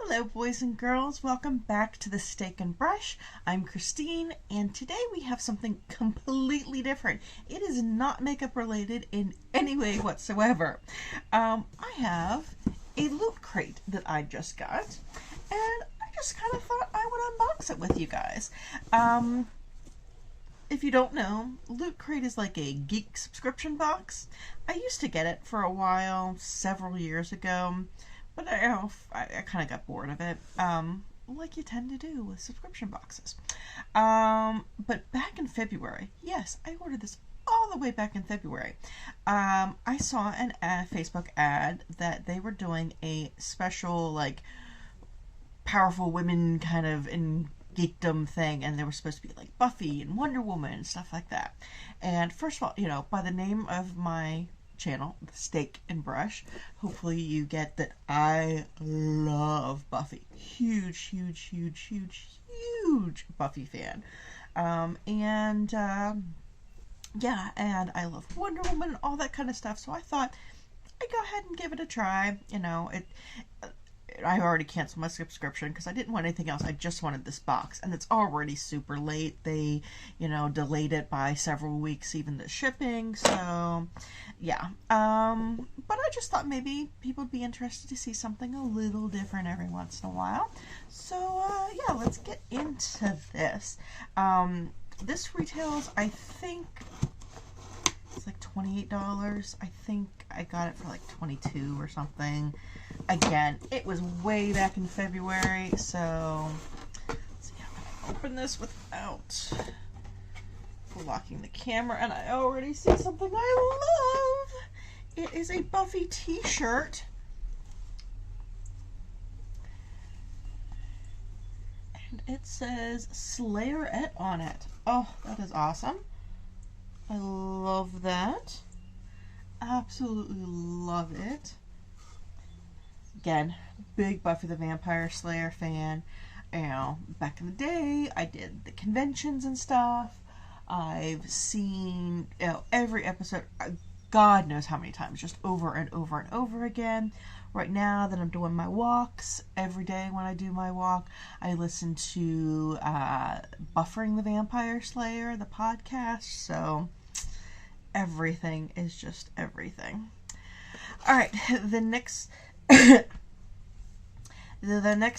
Hello boys and girls, welcome back to the Steak and Brush. I'm Christine and today we have something completely different. It is not makeup related in any way whatsoever. I have a loot crate that I just got and I just kind of thought I would unbox it with you guys. If you don't know, Loot Crate is like a Geek subscription box. I used to get it for a while, several years ago, but I kind of got bored of it, like you tend to do with subscription boxes. But back in February, yes, I ordered this all the way back in February. I saw a Facebook ad that they were doing a special, like, powerful women kind of in geekdom thing, and they were supposed to be like Buffy and Wonder Woman and stuff like that. And first of all, you know, by the name of my channel, the Steak and Brush, hopefully you get that I love Buffy. Huge Buffy fan. Yeah, and I love Wonder Woman and all that kind of stuff, so I thought I'd go ahead and give it a try. You know, I already canceled my subscription because I didn't want anything else. I just wanted this box, and it's already super late. They, you know, delayed it by several weeks, even the shipping. So, yeah. But I just thought maybe people would be interested to see something a little different every once in a while. So, yeah, let's get into this. This retails, I think, it's like $28. I think I got it for like $22 or something. Again, it was way back in February, so let's see how I can open this without blocking the camera, and I already see something I love. It is a Buffy t-shirt. And it says Slayerette on it. Oh, that is awesome. I love that. Absolutely love it. Again, big Buffy the Vampire Slayer fan. You know, back in the day, I did the conventions and stuff. I've seen, you know, every episode, God knows how many times, just over and over and over again. Right now that I'm doing my walks, every day when I do my walk, I listen to Buffering the Vampire Slayer, the podcast, so everything is just everything. Alright, the next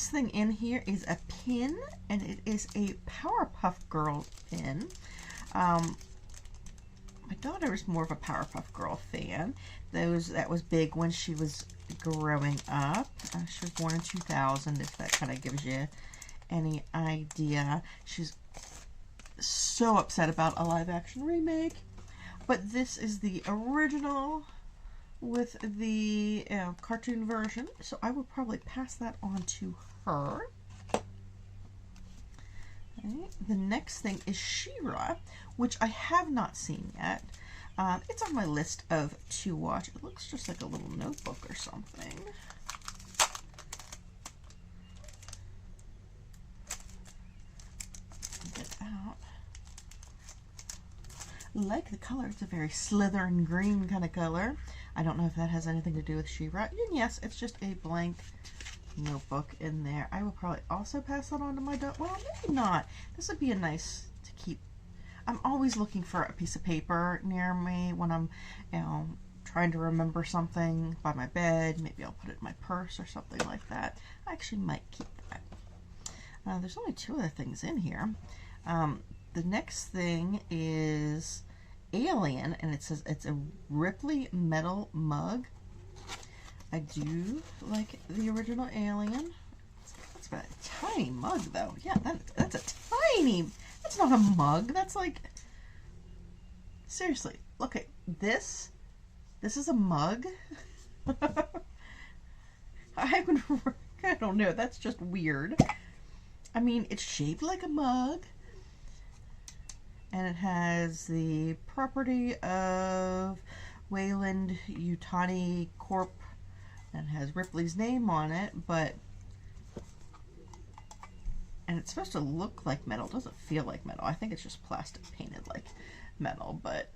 thing in here is a pin, and it is a Powerpuff Girl pin. My daughter is more of a Powerpuff Girl fan. That was big when she was growing up. She was born in 2000, if that kind of gives you any idea. She's so upset about a live-action remake. But this is the original with the cartoon version, so I will probably pass that on to her. Okay. The next thing is She-Ra, which I have not seen yet. It's on my list of to watch. It looks just like a little notebook or something. Get out. Like the color, it's a very Slytherin green kind of color. I don't know if that has anything to do with She-Ra. And yes, it's just a blank notebook in there. I will probably also pass that on to my daughter. Well, maybe not. This would be a nice to keep. I'm always looking for a piece of paper near me when I'm, you know, trying to remember something by my bed. Maybe I'll put it in my purse or something like that. I actually might keep that. There's only two other things in here. The next thing is Alien, and it says it's a Ripley metal mug. I do like the original Alien. It's got a tiny mug, though. Yeah, that's a tiny. That's not a mug. That's like, seriously. Look at this. This is a mug. I don't know. That's just weird. I mean, it's shaped like a mug. And it has the property of Wayland Yutani Corp. And has Ripley's name on it, and it's supposed to look like metal. It doesn't feel like metal. I think it's just plastic painted like metal, but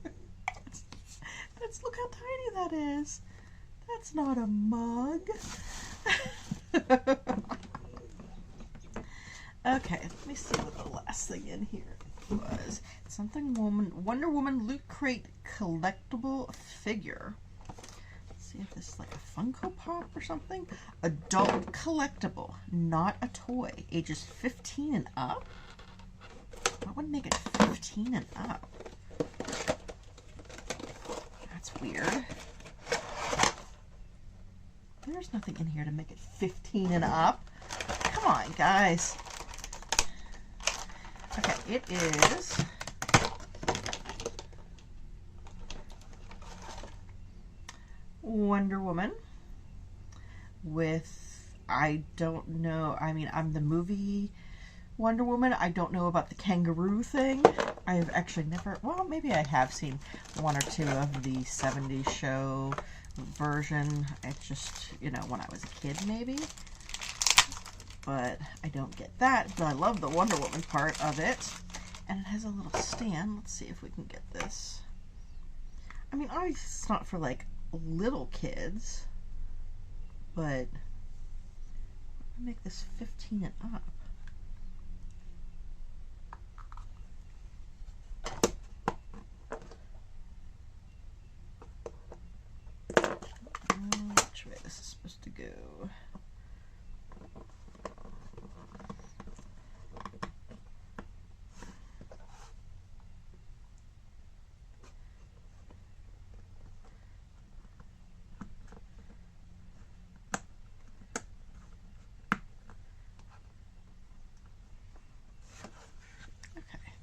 look how tiny that is. That's not a mug. Okay, let me see what the last thing in here was. Something Wonder Woman Loot Crate collectible figure. Let's see if this is like a Funko Pop or something. Adult collectible, not a toy. Ages 15 and up? What would make it 15 and up? That's weird. There's nothing in here to make it 15 and up. Come on, guys. Okay, it is Wonder Woman with, I don't know, I mean, I'm the movie Wonder Woman. I don't know about the kangaroo thing. I've actually never, well, maybe I have seen one or two of the 70s show version. It's just, you know, when I was a kid, maybe. But I don't get that. But I love the Wonder Woman part of it. And it has a little stand. Let's see if we can get this. I mean, obviously it's not for, like, little kids. But make this 15 and up. Which way this is supposed to go?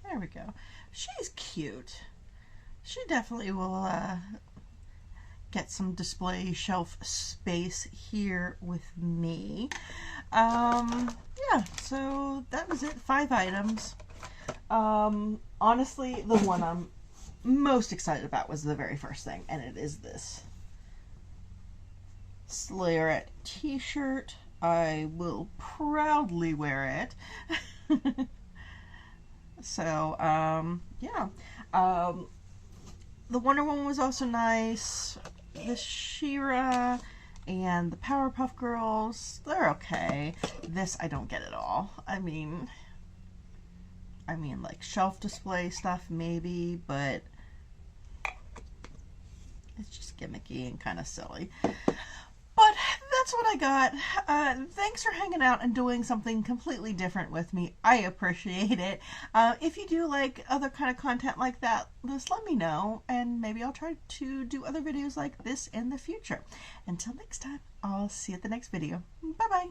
There we go. She's cute. She definitely will get some display shelf space here with me. Yeah, so that was it. 5 items. Honestly, the one I'm most excited about was the very first thing, and it is this Slayerette t-shirt. I will proudly wear it. So, yeah. The Wonder Woman was also nice. The She-Ra and the Powerpuff Girls, they're okay. This I don't get at all. I mean, like shelf display stuff maybe, but it's just gimmicky and kind of silly. But that's what I got. Thanks for hanging out and doing something completely different with me. I appreciate it. If you do like other kind of content like that, just let me know, and maybe I'll try to do other videos like this in the future. Until next time, I'll see you at the next video. Bye-bye.